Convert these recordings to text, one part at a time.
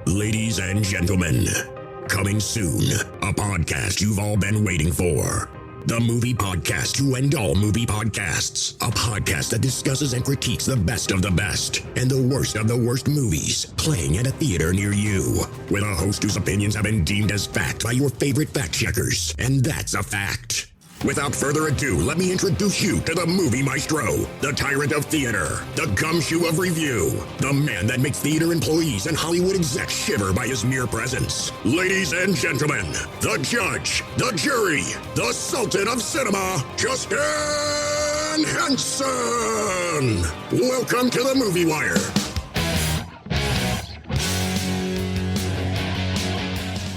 Ladies and gentlemen, coming soon, a podcast you've all been waiting for. The Movie Podcast to end all movie podcasts. A podcast that discusses and critiques the best of the best and the worst of the worst movies playing at a theater near you. With a host whose opinions have been deemed as fact by your favorite fact checkers. And that's a fact. Without further ado, let me introduce you to the movie maestro, the tyrant of theater, the gumshoe of review, the man that makes theater employees and Hollywood execs shiver by his mere presence. Ladies and gentlemen, the judge, the jury, the sultan of cinema, Justin Henson. Welcome to the Movie Wire.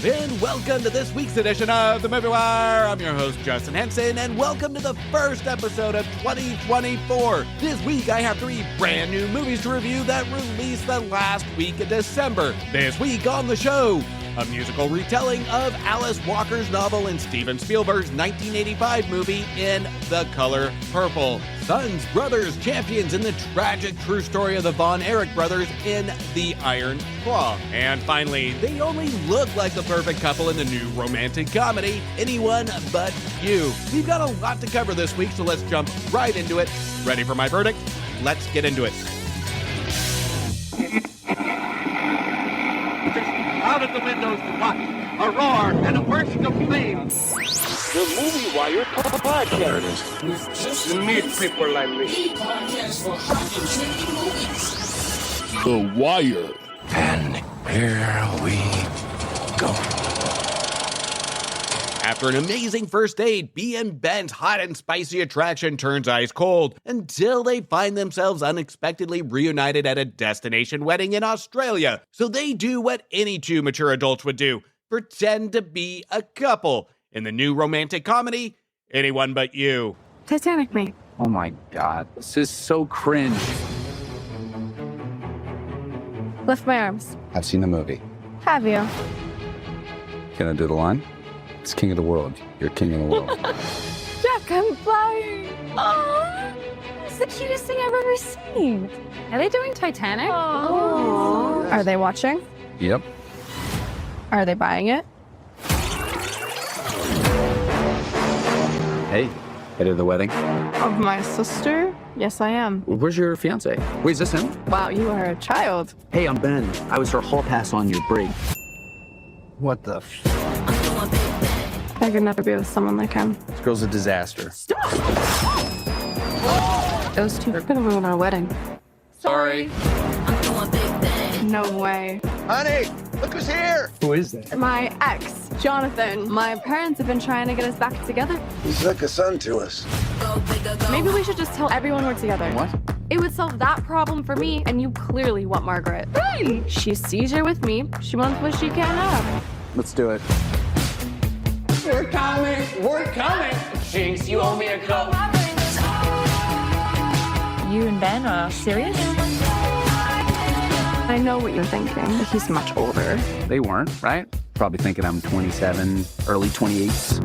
And welcome to this week's edition of The Movie Wire. I'm your host, Justin Henson, and welcome to the first episode of 2024. This week, I have 3 brand new movies to review that released the last week of December. This week on the show, a musical retelling of Alice Walker's novel and Steven Spielberg's 1985 movie In the Color Purple. Sons, brothers, champions in the tragic true story of the Von Erich brothers in The Iron Claw. And finally, they only look like the perfect couple in the new romantic comedy, Anyone But You. We've got a lot to cover this week, so let's jump right into it. Ready for my verdict? Let's get into it. Out of the windows to watch, a roar and a burst of flames. The Movie Wire podcast. Just meet people like me. Podcast for hot and trendy movies. The Wire. And here we go. After an amazing first date, Bea and Ben's hot and spicy attraction turns ice cold until they find themselves unexpectedly reunited at a destination wedding in Australia. So they do what any 2 mature adults would do, pretend to be a couple. In the new romantic comedy, Anyone But You. Titanic me. Oh my God, this is so cringe. Lift my arms. I've seen the movie. Have you? Can I do the line? It's king of the world. You're king of the world. Jack, I'm flying. Oh, it's the cutest thing I've ever seen. Are they doing Titanic? Oh. Are they watching? Yep. Are they buying it? Hey, headed to the wedding. Of my sister? Yes, I am. Where's your fiance? Wait, is this him? Wow, you are a child. Hey, I'm Ben. I was her hall pass on your break. What the I could never be with someone like him. This girl's a disaster. Stop! Those 2 are gonna ruin our wedding. Sorry. No way. Honey, look who's here. Who is that? My ex, Jonathan. My parents have been trying to get us back together. He's like a son to us. Maybe we should just tell everyone we're together. What? It would solve that problem for me, and you clearly want Margaret. Right. She sees you with me. She wants what she can't have. Let's do it. We're coming. We're coming. Jinx, you owe me a coat. You and Ben are serious? I know what you're thinking. He's much older. They weren't, right? Probably thinking I'm 27, early 28s.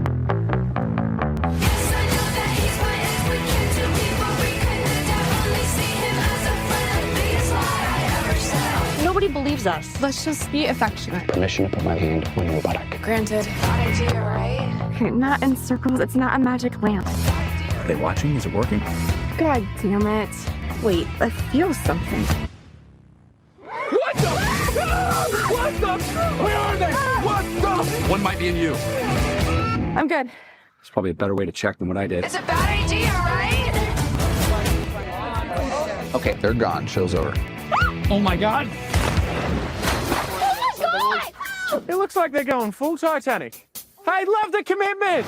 Nobody believes us. Let's just be affectionate. Permission to put my hand on your buttock. Granted. Idea, right? Okay, not in circles. It's not a magic lamp. Are they watching? Is it working? God damn it. Wait, I feel something. What the? What the? Where are they? What the? One might be in you. I'm good. There's probably a better way to check than what I did. It's a bad idea, right? Okay, they're gone. Show's over. Oh my God. It looks like they're going full Titanic. I love the commitment.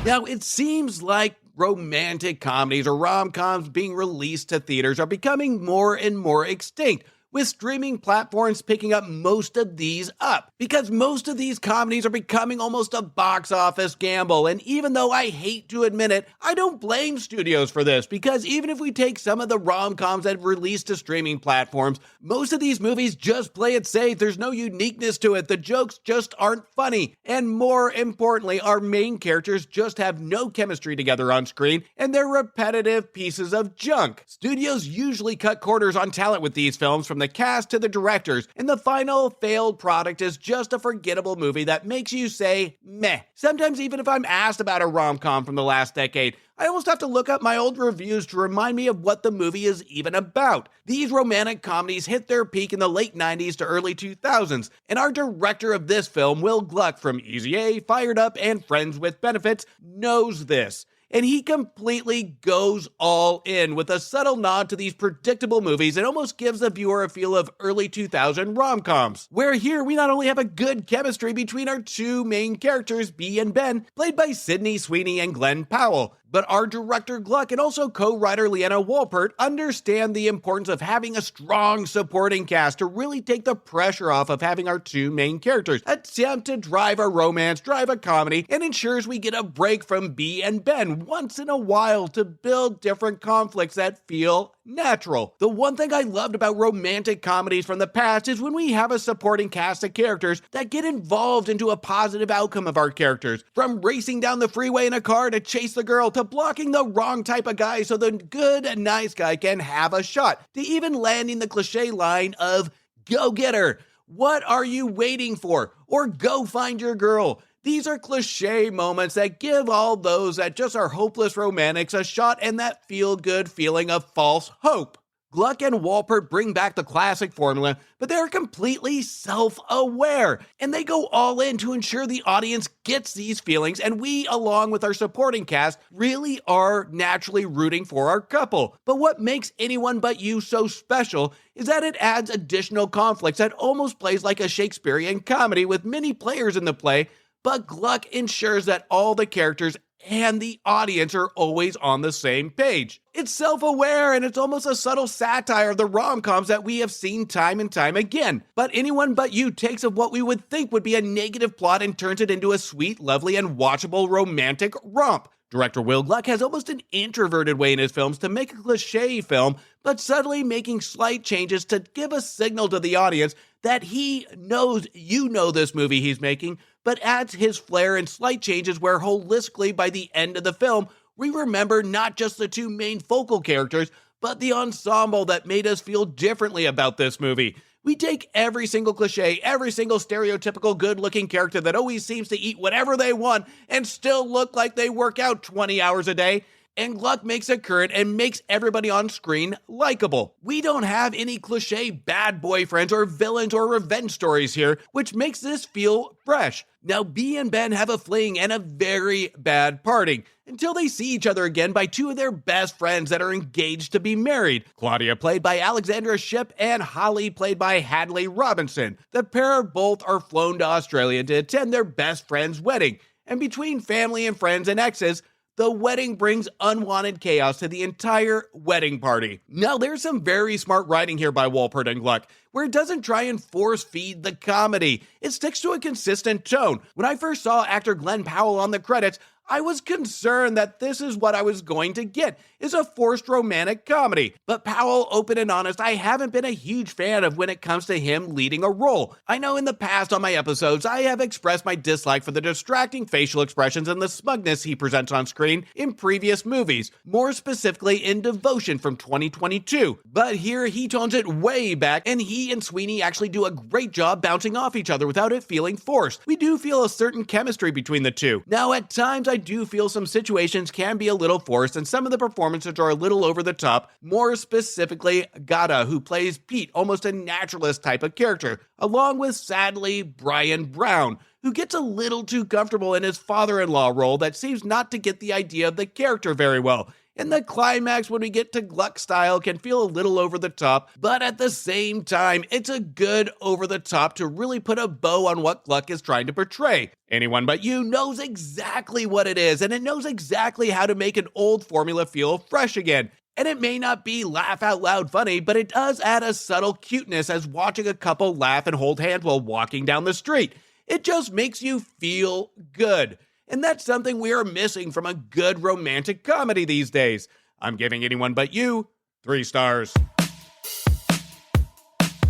Now, it seems like romantic comedies or rom-coms being released to theaters are becoming more and more extinct, with streaming platforms picking up most of these up, because most of these comedies are becoming almost a box office gamble. And even though I hate to admit it, I don't blame studios for this, because even if we take some of the rom-coms that have released to streaming platforms, most of these movies just play it safe. There's no uniqueness to it. The jokes just aren't funny. And more importantly, our main characters just have no chemistry together on screen, and they're repetitive pieces of junk. Studios usually cut corners on talent with these films, from the cast to the directors, and the final failed product is just a forgettable movie that makes you say, meh. Sometimes even if I'm asked about a rom-com from the last decade, I almost have to look up my old reviews to remind me of what the movie is even about. These romantic comedies hit their peak in the late 90s to early 2000s, and our director of this film, Will Gluck from Easy A, Fired Up, and Friends with Benefits, knows this. And he completely goes all in with a subtle nod to these predictable movies and almost gives the viewer a feel of early 2000 rom-coms. Where here we not only have a good chemistry between our two main characters, Bea and Ben, played by Sydney Sweeney and Glenn Powell, but our director Gluck and also co-writer Leanna Wolpert understand the importance of having a strong supporting cast to really take the pressure off of having our two main characters attempt to drive a romance, drive a comedy, and ensures we get a break from Bea and Ben once in a while to build different conflicts that feel natural. The one thing I loved about romantic comedies from the past is when we have a supporting cast of characters that get involved into a positive outcome of our characters. From racing down the freeway in a car to chase the girl, to blocking the wrong type of guy so the good and nice guy can have a shot, to even landing the cliche line of, "Go get her," "What are you waiting for?" or "Go find your girl." These are cliche moments that give all those that just are hopeless romantics a shot and that feel-good feeling of false hope. Gluck and Wolpert bring back the classic formula, but they're completely self-aware, and they go all in to ensure the audience gets these feelings, and we, along with our supporting cast, really are naturally rooting for our couple. But what makes Anyone But You so special is that it adds additional conflicts that almost plays like a Shakespearean comedy with many players in the play, but Gluck ensures that all the characters and the audience are always on the same page. It's self-aware and it's almost a subtle satire of the rom-coms that we have seen time and time again. But Anyone But You takes of what we would think would be a negative plot and turns it into a sweet, lovely, and watchable romantic romp. Director Will Gluck has almost an introverted way in his films to make a cliché film, but subtly making slight changes to give a signal to the audience that he knows you know this movie he's making, but adds his flair and slight changes where holistically by the end of the film, we remember not just the two main focal characters, but the ensemble that made us feel differently about this movie. We take every single cliche, every single stereotypical good-looking character that always seems to eat whatever they want and still look like they work out 20 hours a day, and Gluck makes it current and makes everybody on screen likable. We don't have any cliche bad boyfriends or villains or revenge stories here, which makes this feel fresh. Now, Bea and Ben have a fling and a very bad parting until they see each other again by two of their best friends that are engaged to be married. Claudia, played by Alexandra Shipp, and Holly, played by Hadley Robinson. The pair both are flown to Australia to attend their best friend's wedding, and between family and friends and exes, the wedding brings unwanted chaos to the entire wedding party. Now, there's some very smart writing here by Wolpert and Gluck, where it doesn't try and force-feed the comedy. It sticks to a consistent tone. When I first saw actor Glenn Powell on the credits, I was concerned that this is what I was going to get, is a forced romantic comedy. But Powell, open and honest, I haven't been a huge fan of when it comes to him leading a role. I know in the past on my episodes, I have expressed my dislike for the distracting facial expressions and the smugness he presents on screen in previous movies, more specifically in Devotion from 2022. But here he tones it way back, and he and Sweeney actually do a great job bouncing off each other without it feeling forced. We do feel a certain chemistry between the two. Now, at times, I do feel some situations can be a little forced and some of the performances are a little over the top, more specifically Gada, who plays Pete, almost a naturalist type of character, along with, sadly, Brian Brown, who gets a little too comfortable in his father-in-law role that seems not to get the idea of the character very well. And the climax, when we get to Gluck style, can feel a little over the top, but at the same time, it's a good over the top to really put a bow on what Gluck is trying to portray. Anyone But You knows exactly what it is, and it knows exactly how to make an old formula feel fresh again. And it may not be laugh out loud funny, but it does add a subtle cuteness as watching a couple laugh and hold hands while walking down the street. It just makes you feel good. And that's something we are missing from a good romantic comedy these days. I'm giving Anyone But You 3 stars.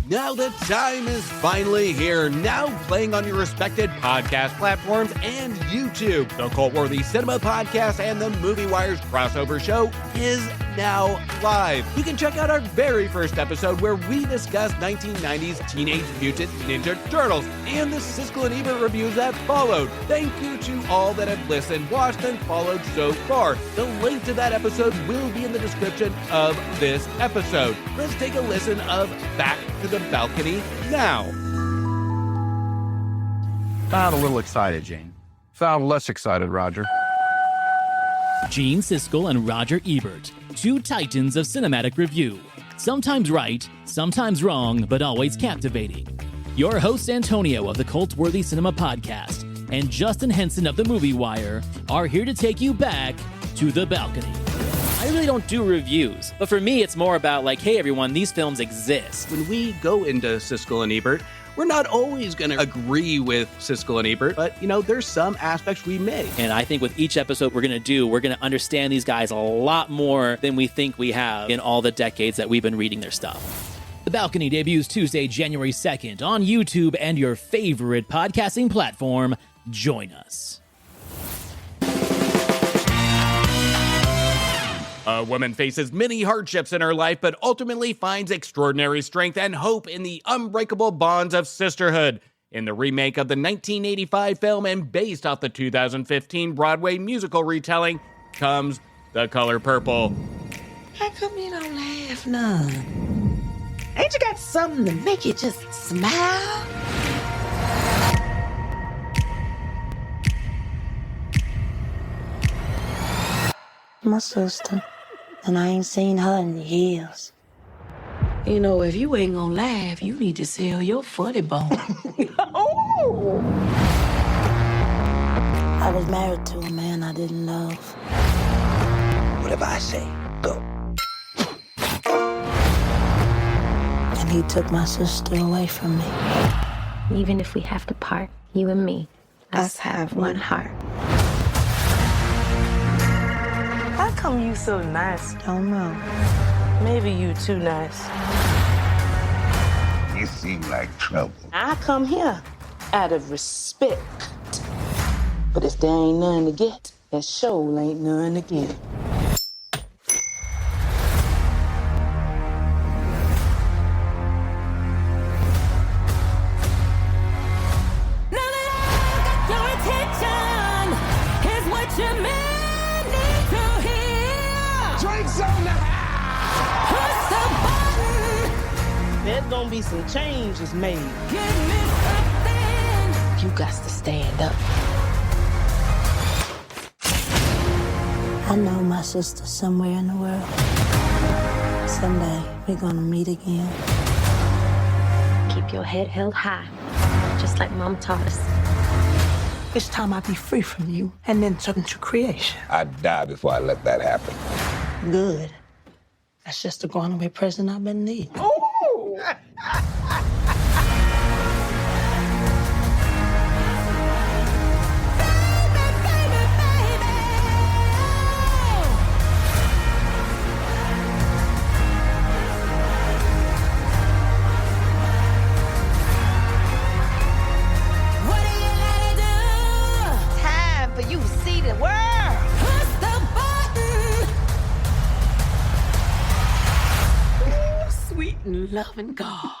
Now the time is finally here, now playing on your respected podcast platforms and YouTube. The Cult-Worthy Cinema Podcast and the Movie Wire's crossover show is now live. You can check out our very first episode where we discussed 1990s Teenage Mutant Ninja Turtles and the Siskel and Ebert reviews that followed. Thank you to all that have listened, watched, and followed so far. The link to that episode will be in the description of this episode. Let's take a listen of Back to the Balcony now. Sound a little excited, Gene. Sound less excited, Roger. Gene Siskel and Roger Ebert, two titans of cinematic review. Sometimes right, sometimes wrong, but always captivating. Your hosts Antonio of the Cult-Worthy Cinema Podcast and Justin Henson of the Movie Wire are here to take you back to the balcony. I really don't do reviews, but for me it's more about like, hey everyone, these films exist. When we go into Siskel and Ebert, we're not always going to agree with Siskel and Ebert, but, there's some aspects we may. And I think with each episode we're going to understand these guys a lot more than we think we have in all the decades that we've been reading their stuff. The Balcony debuts Tuesday, January 2nd on YouTube and your favorite podcasting platform. Join us. A woman faces many hardships in her life, but ultimately finds extraordinary strength and hope in the unbreakable bonds of sisterhood. In the remake of the 1985 film and based off the 2015 Broadway musical retelling comes The Color Purple. How come you don't laugh none? Ain't you got something to make you just smile? My sister, and I ain't seen her in years. If you ain't gonna laugh, you need to sell your funny bone. Oh! I was married to a man I didn't love. Whatever I say, go. And he took my sister away from me. Even if we have to part, you and me, us have one heart. How come you so nice? Don't know. Maybe you too nice. You seem like trouble. I come here out of respect. But if there ain't none to get, there sure ain't none to give. There's gonna be some changes made. You got to stand up. I know my sister somewhere in the world. Someday we're gonna meet again. Keep your head held high, just like Mom taught us. It's time I be free from you and then turn to creation. I'd die before I let that happen. Good. That's just the going away present I've been needing. Oh! Loving God.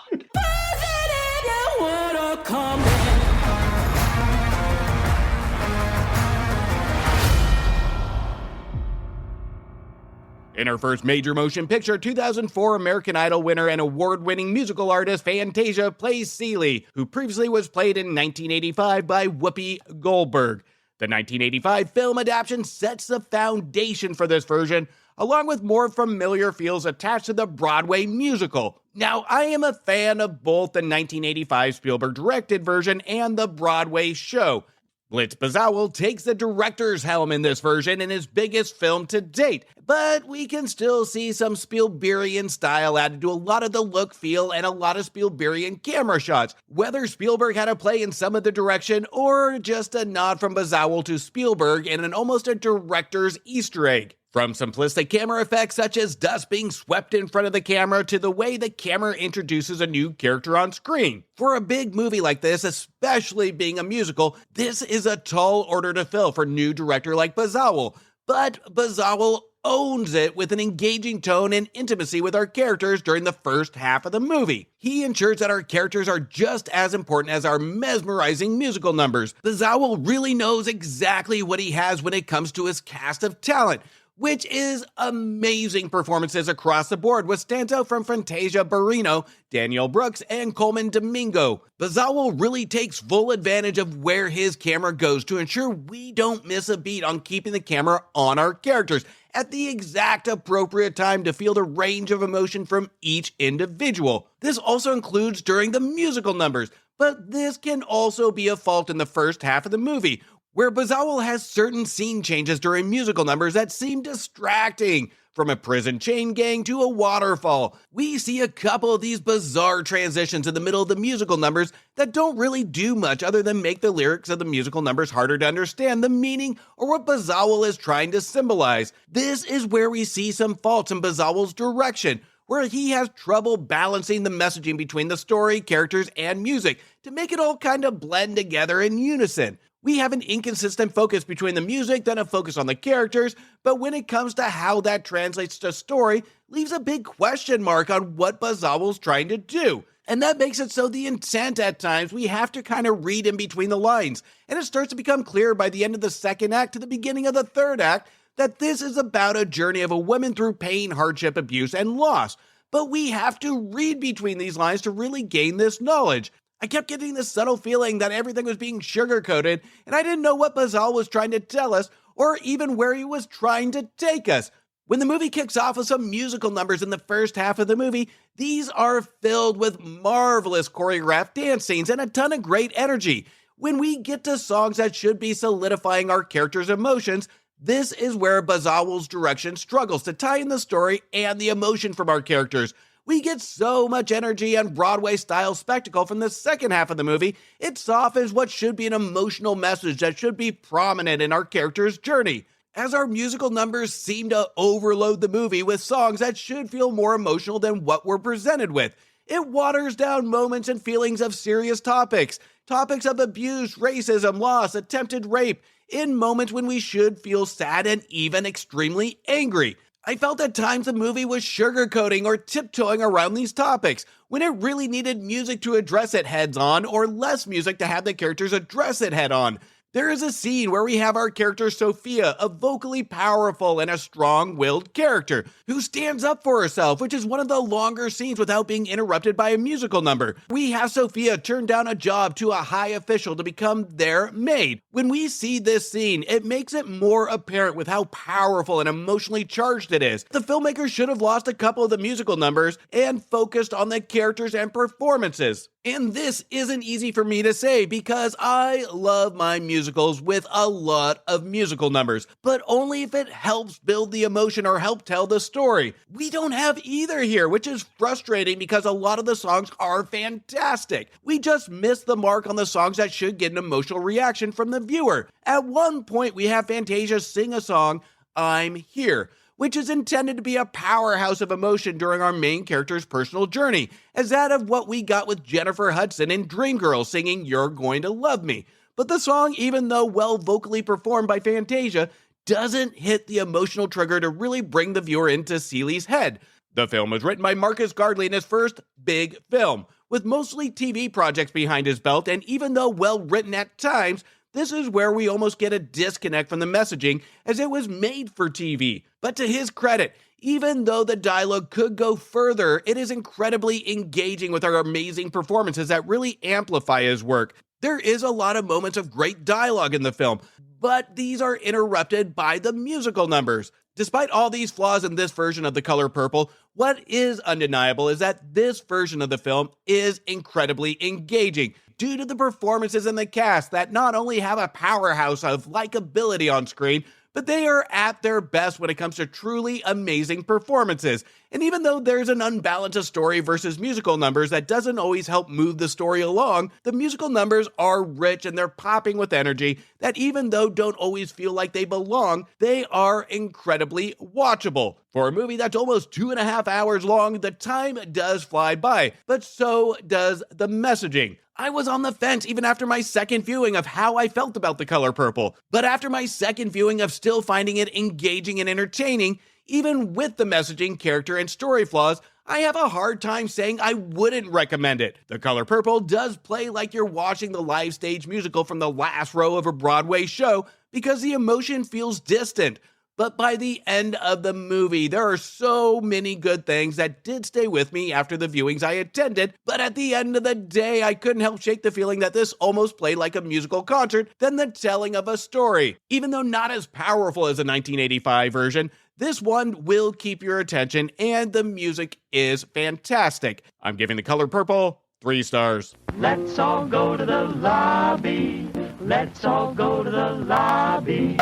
In her first major motion picture, 2004 American Idol winner and award-winning musical artist Fantasia plays Celie, who previously was played in 1985 by Whoopi Goldberg. The 1985 film adaptation sets the foundation for this version, along with more familiar feels attached to the Broadway musical. Now, I am a fan of both the 1985 Spielberg-directed version and the Broadway show. Blitz Bazawul takes the director's helm in this version in his biggest film to date, but we can still see some Spielbergian style added to a lot of the look, feel, and a lot of Spielbergian camera shots. Whether Spielberg had a play in some of the direction or just a nod from Bazawul to Spielberg in an almost a director's Easter egg. From simplistic camera effects such as dust being swept in front of the camera to the way the camera introduces a new character on screen. For a big movie like this, especially being a musical, this is a tall order to fill for a new director like Bazawul. But Bazawul owns it with an engaging tone and intimacy with our characters during the first half of the movie. He ensures that our characters are just as important as our mesmerizing musical numbers. Bazawul really knows exactly what he has when it comes to his cast of talent, which is amazing performances across the board, with stands out from Fantasia Barrino, Danielle Brooks, and Coleman Domingo. Bazawul really takes full advantage of where his camera goes to ensure we don't miss a beat on keeping the camera on our characters at the exact appropriate time to feel the range of emotion from each individual. This also includes during the musical numbers, but this can also be a fault in the first half of the movie, where Bazawul has certain scene changes during musical numbers that seem distracting. From a prison chain gang to a waterfall, we see a couple of these bizarre transitions in the middle of the musical numbers that don't really do much other than make the lyrics of the musical numbers harder to understand the meaning or what Bazawul is trying to symbolize. This is where we see some faults in Bazawul's direction, where he has trouble balancing the messaging between the story, characters, and music to make it all kind of blend together in unison. We have an inconsistent focus between the music, then a focus on the characters, but when it comes to how that translates to story, leaves a big question mark on what Bazawul's trying to do. And that makes it so the intent at times we have to kind of read in between the lines, and it starts to become clear by the end of the second act to the beginning of the third act that this is about a journey of a woman through pain, hardship, abuse, and loss. But we have to read between these lines to really gain this knowledge. I kept getting this subtle feeling that everything was being sugar-coated, and I didn't know what Bazawul was trying to tell us, or even where he was trying to take us. When the movie kicks off with some musical numbers in the first half of the movie, these are filled with marvelous choreographed dance scenes and a ton of great energy. When we get to songs that should be solidifying our characters' emotions, this is where Bazawul's direction struggles to tie in the story and the emotion from our characters. We get so much energy and Broadway-style spectacle from the second half of the movie, it softens what should be an emotional message that should be prominent in our character's journey. As our musical numbers seem to overload the movie with songs that should feel more emotional than what we're presented with, it waters down moments and feelings of serious topics of abuse, racism, loss, attempted rape, in moments when we should feel sad and even extremely angry. I felt at times the movie was sugarcoating or tiptoeing around these topics, when it really needed music to address it heads on, or less music to have the characters address it head on. There is a scene where we have our character Sophia, a vocally powerful and a strong-willed character, who stands up for herself, which is one of the longer scenes without being interrupted by a musical number. We have Sophia turn down a job to a high official to become their maid. When we see this scene, it makes it more apparent with how powerful and emotionally charged it is. The filmmakers should have lost a couple of the musical numbers and focused on the characters and performances. And this isn't easy for me to say because I love my musicals with a lot of musical numbers, but only if it helps build the emotion or help tell the story. We don't have either here, which is frustrating because a lot of the songs are fantastic. We just miss the mark on the songs that should get an emotional reaction from the viewer. At one point, we have Fantasia sing a song, I'm Here, which is intended to be a powerhouse of emotion during our main character's personal journey, as that of what we got with Jennifer Hudson in Dreamgirls singing You're Going to Love Me. But the song, even though well vocally performed by Fantasia, doesn't hit the emotional trigger to really bring the viewer into Seeley's head. The film was written by Marcus Gardley in his first big film, with mostly TV projects behind his belt, and even though well written at times, this is where we almost get a disconnect from the messaging, as it was made for TV. But to his credit, even though the dialogue could go further, it is incredibly engaging with our amazing performances that really amplify his work. There is a lot of moments of great dialogue in the film, but these are interrupted by the musical numbers. Despite all these flaws in this version of The Color Purple, what is undeniable is that this version of the film is incredibly engaging due to the performances in the cast that not only have a powerhouse of likability on screen, but they are at their best when it comes to truly amazing performances. And even though there's an unbalance of story versus musical numbers that doesn't always help move the story along, the musical numbers are rich and they're popping with energy that even though don't always feel like they belong, they are incredibly watchable. For a movie that's almost 2.5 hours long, the time does fly by, but so does the messaging. I was on the fence even after my second viewing of how I felt about The Color Purple, but after my second viewing of still finding it engaging and entertaining, Even with the messaging, character, and story flaws, I have a hard time saying I wouldn't recommend it. The Color Purple does play like you're watching the live stage musical from the last row of a Broadway show because the emotion feels distant. But by the end of the movie, there are so many good things that did stay with me after the viewings I attended, but at the end of the day, I couldn't help shake the feeling that this almost played like a musical concert than the telling of a story. Even though not as powerful as the 1985 version, this one will keep your attention, and the music is fantastic. I'm giving The Color Purple 3 stars. Let's all go to the lobby. Let's all go to the lobby.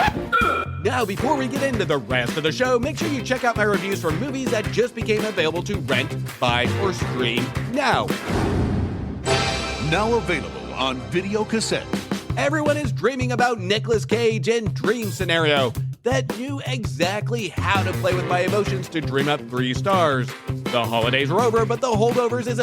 Now, before we get into the rest of the show, make sure you check out my reviews for movies that just became available to rent, buy, or stream now. Now available on video cassette. Everyone is dreaming about Nicolas Cage in Dream Scenario that knew exactly how to play with my emotions to dream up 3 stars. The holidays are over, but The Holdovers is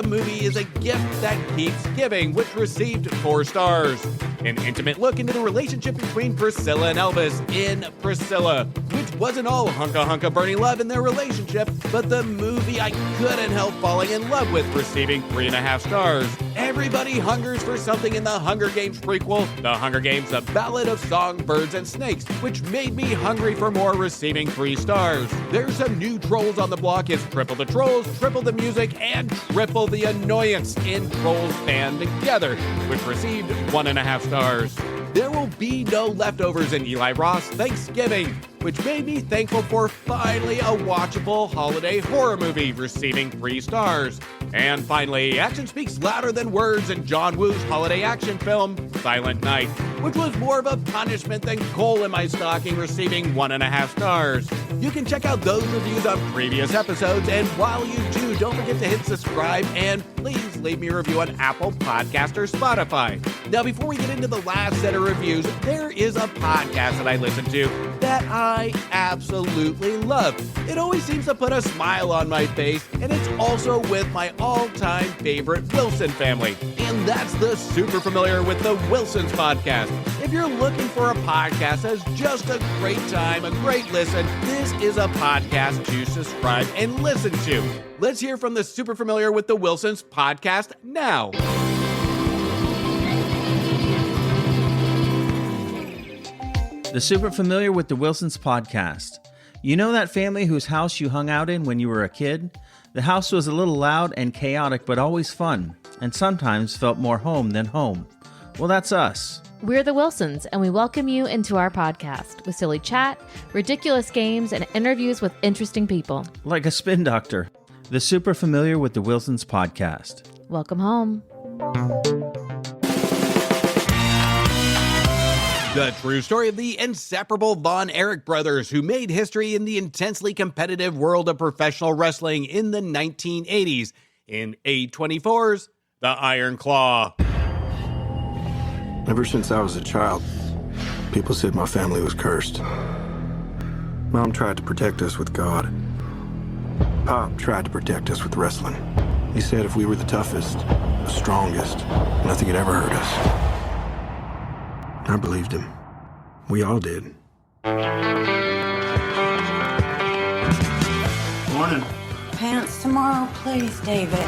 a gift that keeps giving, which received 4 stars. An intimate look into the relationship between Priscilla and Elvis in Priscilla, which wasn't all hunka burning love in their relationship, but the movie I couldn't help falling in love with, receiving 3.5 stars. Everybody hungers for something in the Hunger Games prequel, The Hunger Games: The Ballad of Songbirds and Snakes, which made me hungry for more, receiving 3 stars. There's some new trolls on the block. It's triple the trolls, triple the music, and triple the annoyance in Trolls Band Together, which received 1.5 stars. There will be no leftovers in Eli Roth's Thanksgiving, which made me thankful for finally a watchable holiday horror movie, receiving 3 stars. And finally, action speaks louder than words in John Woo's holiday action film, Silent Night, which was more of a punishment than coal in my stocking, receiving 1.5 stars. You can check out those reviews on previous episodes, and while you do, don't forget to hit subscribe, and please leave me a review on Apple Podcast or Spotify. Now, before we get into the last set of reviews, there is a podcast that I listen to that I absolutely love. It always seems to put a smile on my face, and it's also with my all-time favorite Wilson family, and that's the Super Familiar with the Wilsons podcast. If you're looking for a podcast that's just a great time, a great listen, this is a podcast to subscribe and listen to. Let's hear from the Super Familiar with the Wilsons podcast now. The Super Familiar with the Wilsons podcast. You know that family whose house you hung out in when you were a kid? The house was a little loud and chaotic, but always fun, and sometimes felt more home than home. Well, that's us. We're the Wilsons, and we welcome you into our podcast with silly chat, ridiculous games, and interviews with interesting people. Like a spin doctor. The Super Familiar with the Wilsons podcast. Welcome home. The true story of the inseparable Von Erich brothers who made history in the intensely competitive world of professional wrestling in the 1980s in A24's The Iron Claw. Ever since I was a child, people said my family was cursed. Mom tried to protect us with God. Pop tried to protect us with wrestling. He said if we were the toughest, the strongest, nothing had ever hurt us. I believed him. We all did. Morning. Pants tomorrow, please, David.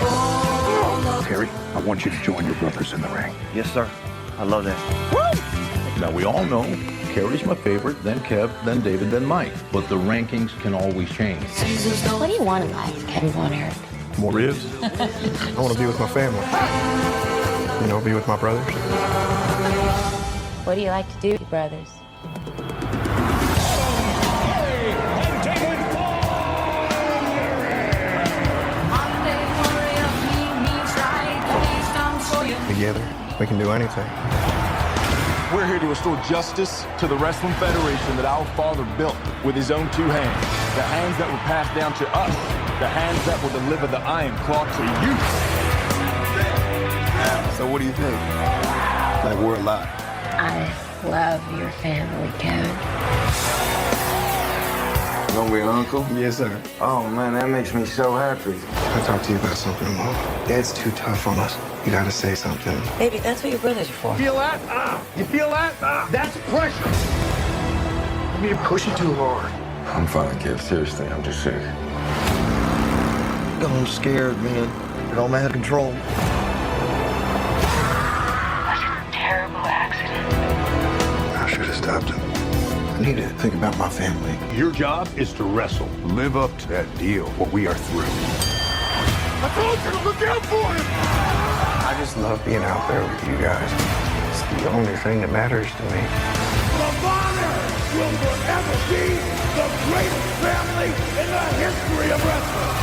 Harry, I want you to join your brothers in the ring. Yes, sir. I love that. Woo! Now, we all know Carrie's my favorite, then Kev, then David, then Mike. But the rankings can always change. What do you want in life, Kevin Von Erich? More ribs? I want to be with my family. You know, be with my brothers. What do you like to do with your brothers? Together, we can do anything. We're here to restore justice to the Wrestling Federation that our father built with his own 2 hands. The hands that were passed down to us. The hands that will deliver the Iron Claw to you. So what do you think? Like we're alive? I love your family, Kevin. You gonna be an uncle? Yes, sir. Oh, man, that makes me so happy. Can I talk to you about something, Mom? Dad's too tough on us. You gotta say something. Baby, that's what your brothers are for. Feel that? You feel that? That's pressure. You're pushing too hard. I'm fine, Kev. Seriously, I'm just sick. I'm scared, man. Get all my head control. That's a terrible accident. I should have stopped him. I need to think about my family. Your job is to wrestle. Live up to that deal, or we are through. I told you to look out for him! I just love being out there with you guys. It's the only thing that matters to me. The Bonner will forever be the greatest family in the history of wrestling!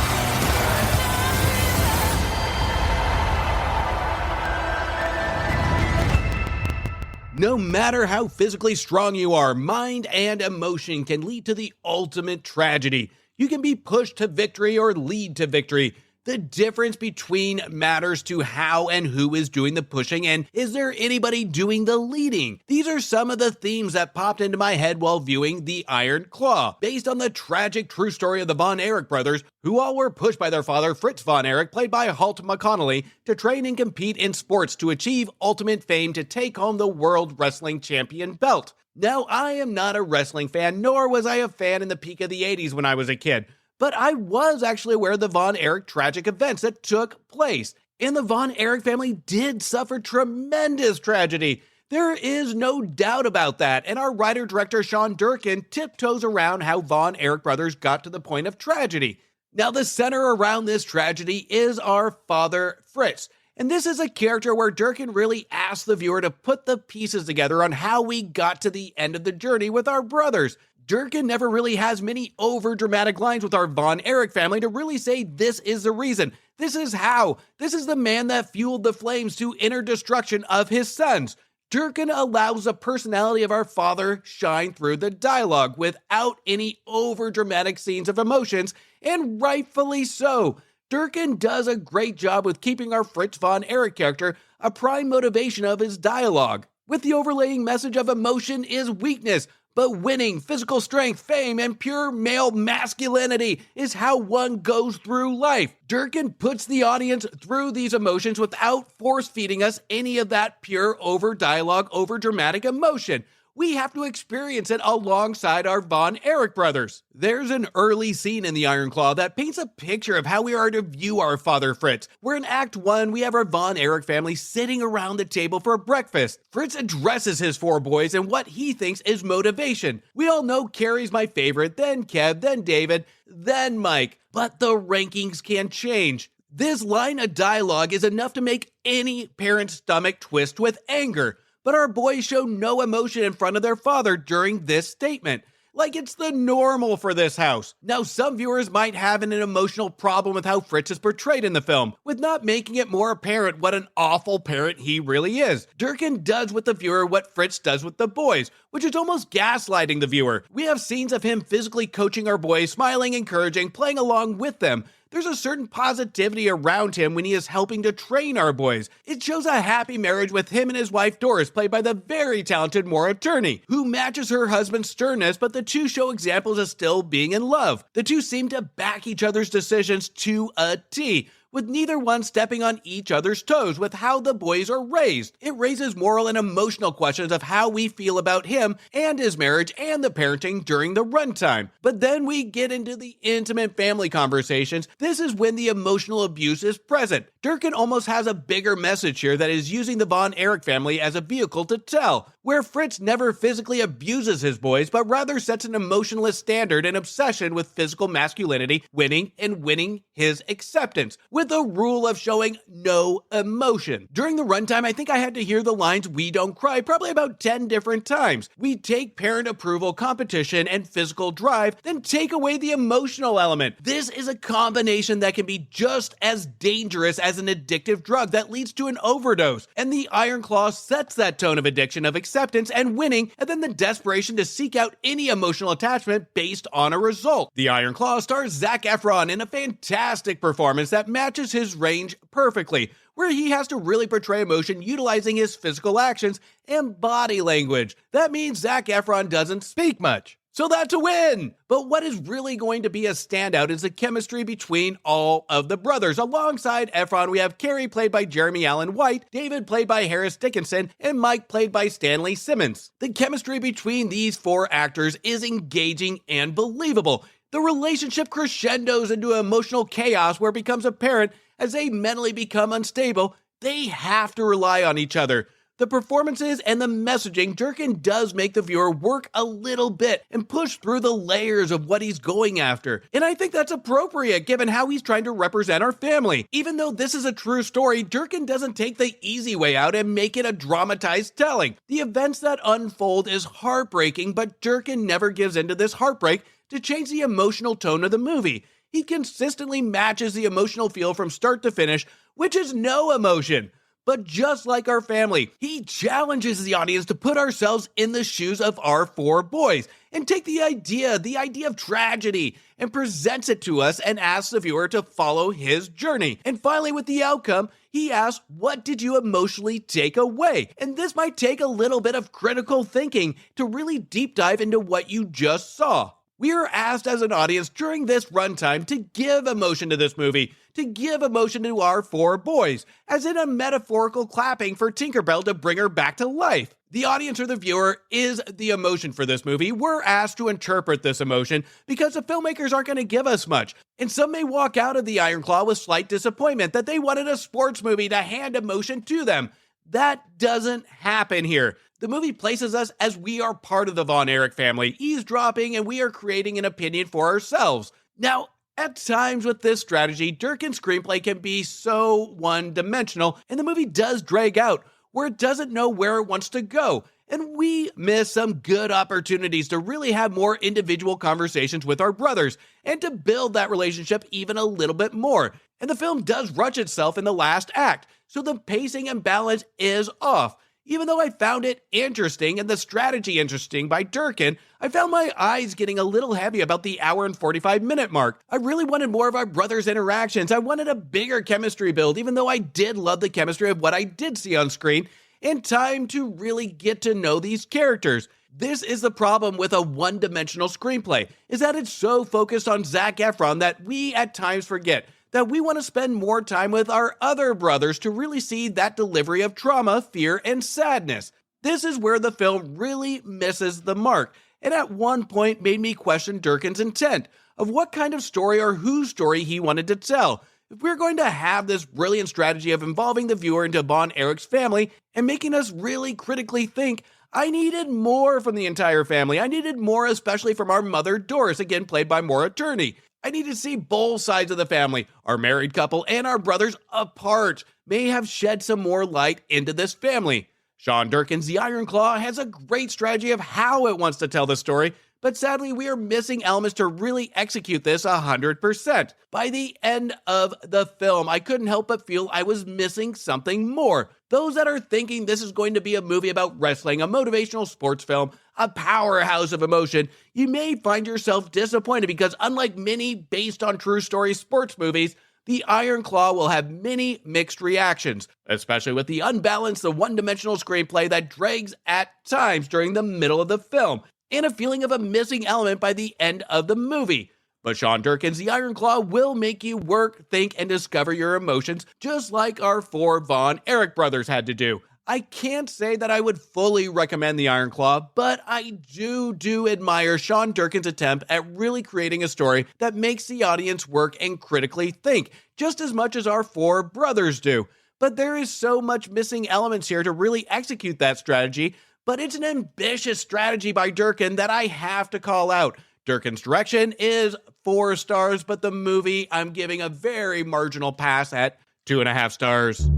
No matter how physically strong you are, mind and emotion can lead to the ultimate tragedy. You can be pushed to victory or lead to victory. The difference between matters to how and who is doing the pushing, and is there anybody doing the leading? These are some of the themes that popped into my head while viewing The Iron Claw, based on the tragic true story of the Von Erich brothers, who all were pushed by their father Fritz Von Erich, played by Halt McConnelly, to train and compete in sports to achieve ultimate fame to take home the World Wrestling Champion belt. Now, I am not a wrestling fan, nor was I a fan in the peak of the 80s when I was a kid. But I was actually aware of the Von Erich tragic events that took place, and the Von Erich family did suffer tremendous tragedy. There is no doubt about that, and our writer-director Sean Durkin tiptoes around how Von Erich brothers got to the point of tragedy. Now, the center around this tragedy is our father, Fritz, and this is a character where Durkin really asks the viewer to put the pieces together on how we got to the end of the journey with our brothers. Durkin never really has many over-dramatic lines with our Von Erich family to really say this is the reason, this is how, this is the man that fueled the flames to inner destruction of his sons. Durkin allows the personality of our father shine through the dialogue without any over-dramatic scenes of emotions, and rightfully so. Durkin does a great job with keeping our Fritz Von Erich character a prime motivation of his dialogue, with the overlaying message of emotion is weakness, but winning, physical strength, fame, and pure male masculinity is how one goes through life. Durkin puts the audience through these emotions without force-feeding us any of that pure over-dialogue, over-dramatic emotion. We have to experience it alongside our Von Erich brothers. There's an early scene in The Iron Claw that paints a picture of how we are to view our father Fritz, where in Act 1 we have our Von Erich family sitting around the table for breakfast. Fritz addresses his four boys and what he thinks is motivation. We all know Carrie's my favorite, then Kev, then David, then Mike, but the rankings can change. This line of dialogue is enough to make any parent's stomach twist with anger. But our boys show no emotion in front of their father during this statement, like it's the normal for this house. Now, some viewers might have an emotional problem with how Fritz is portrayed in the film, with not making it more apparent what an awful parent he really is. Durkin does with the viewer what Fritz does with the boys, which is almost gaslighting the viewer. We have scenes of him physically coaching our boys, smiling, encouraging, playing along with them. There's a certain positivity around him when he is helping to train our boys. It shows a happy marriage with him and his wife Doris, played by the very talented Maura Tierney, who matches her husband's sternness, but the two show examples of still being in love. The two seem to back each other's decisions to a T, with neither one stepping on each other's toes with how the boys are raised. It raises moral and emotional questions of how we feel about him and his marriage and the parenting during the runtime. But then we get into the intimate family conversations. This is when the emotional abuse is present. Durkin almost has a bigger message here that is using the Von Erich family as a vehicle to tell, where Fritz never physically abuses his boys, but rather sets an emotionless standard and obsession with physical masculinity, winning his acceptance, with the rule of showing no emotion. During the runtime, I think I had to hear the lines "we don't cry" probably about 10 different times. We take parent approval, competition, and physical drive, then take away the emotional element. This is a combination that can be just as dangerous as an addictive drug that leads to an overdose. And the Iron Claw sets that tone of addiction, of acceptance and winning, and then the desperation to seek out any emotional attachment based on a result. The Iron Claw stars Zac Efron in a fantastic performance that matches his range perfectly, where he has to really portray emotion utilizing his physical actions and body language. That means Zac Efron doesn't speak much. So that's a win! But what is really going to be a standout is the chemistry between all of the brothers. Alongside Efron, we have Carrie played by Jeremy Allen White, David played by Harris Dickinson, and Mike played by Stanley Simmons. The chemistry between these four actors is engaging and believable. The relationship crescendos into emotional chaos where it becomes apparent as they mentally become unstable, they have to rely on each other. The performances and the messaging, Durkin does make the viewer work a little bit and push through the layers of what he's going after. And I think that's appropriate given how he's trying to represent our family. Even though this is a true story, Durkin doesn't take the easy way out and make it a dramatized telling. The events that unfold is heartbreaking, but Durkin never gives into this heartbreak to change the emotional tone of the movie. He consistently matches the emotional feel from start to finish, which is no emotion. But just like our family, he challenges the audience to put ourselves in the shoes of our four boys and take the idea of tragedy, and presents it to us and asks the viewer to follow his journey. And finally, with the outcome, he asks, what did you emotionally take away? And this might take a little bit of critical thinking to really deep dive into what you just saw. We are asked as an audience during this runtime to give emotion to this movie, to give emotion to our four boys, as in a metaphorical clapping for Tinkerbell to bring her back to life. The audience or the viewer is the emotion for this movie. We're asked to interpret this emotion because the filmmakers aren't going to give us much. And some may walk out of the Iron Claw with slight disappointment that they wanted a sports movie to hand emotion to them. That doesn't happen here. The movie places us as we are part of the Von Erich family, eavesdropping, and we are creating an opinion for ourselves. Now, at times with this strategy, Durkin's screenplay can be so one-dimensional, and the movie does drag out, where it doesn't know where it wants to go. And we miss some good opportunities to really have more individual conversations with our brothers, and to build that relationship even a little bit more. And the film does rush itself in the last act, so the pacing and balance is off. Even though I found it interesting and the strategy interesting by Durkin, I found my eyes getting a little heavy about the hour and 45-minute mark. I really wanted more of our brothers' interactions. I wanted a bigger chemistry build, even though I did love the chemistry of what I did see on screen, and time to really get to know these characters. This is the problem with a one-dimensional screenplay, is that it's so focused on Zac Efron that we at times forget that we want to spend more time with our other brothers to really see that delivery of trauma, fear, and sadness. This is where the film really misses the mark, and at one point made me question Durkin's intent of what kind of story or whose story he wanted to tell. If we're going to have this brilliant strategy of involving the viewer into Von Erich's family and making us really critically think, I needed more from the entire family. I needed more, especially from our mother, Doris, again played by Maura Tierney. I need to see both sides of the family, our married couple and our brothers apart, may have shed some more light into this family. Sean Durkin's The Iron Claw has a great strategy of how it wants to tell the story, but sadly we are missing elements to really execute this 100%. By the end of the film, I couldn't help but feel I was missing something more. Those that are thinking this is going to be a movie about wrestling, a motivational sports film, a powerhouse of emotion, you may find yourself disappointed because unlike many based on true story sports movies, The Iron Claw will have many mixed reactions, especially with the unbalanced, the one-dimensional screenplay that drags at times during the middle of the film, and a feeling of a missing element by the end of the movie. But Sean Durkin's The Iron Claw will make you work, think, and discover your emotions, just like our four Von Erich brothers had to do. I can't say that I would fully recommend The Iron Claw, but I do admire Sean Durkin's attempt at really creating a story that makes the audience work and critically think, just as much as our four brothers do. But there is so much missing elements here to really execute that strategy, but it's an ambitious strategy by Durkin that I have to call out. Durkin's direction is 4 stars, but the movie I'm giving a very marginal pass at 2.5 stars.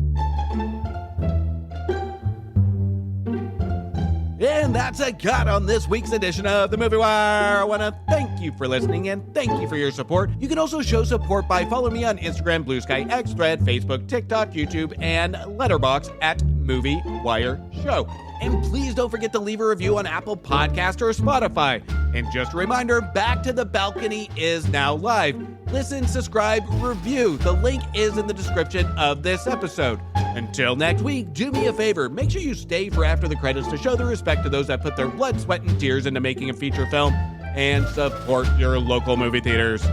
And that's a cut on this week's edition of The Movie Wire. I want to thank you for listening and thank you for your support. You can also show support by following me on Instagram, Blue Sky, X, Thread, Facebook, TikTok, YouTube, and Letterboxd at Movie Wire Show. And please don't forget to leave a review on Apple Podcast or Spotify. And just a reminder, Back to the Balcony is now live. Listen, subscribe, review. The link is in the description of this episode. Until next week, do me a favor. Make sure you stay for after the credits to show the respect to those that put their blood, sweat, and tears into making a feature film. and support your local movie theaters.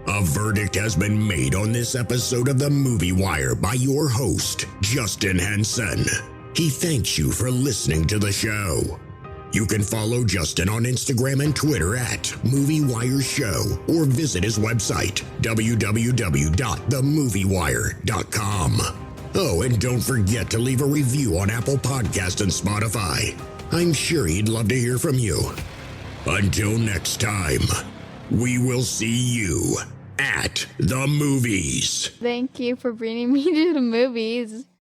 A verdict has been made on this episode of The Movie Wire by your host, Justin Henson. He thanks you for listening to the show. You can follow Justin on Instagram and Twitter at MovieWireShow or visit his website, www.themoviewire.com. Oh, and don't forget to leave a review on Apple Podcasts and Spotify. I'm sure he'd love to hear from you. Until next time, we will see you at the movies. Thank you for bringing me to the movies.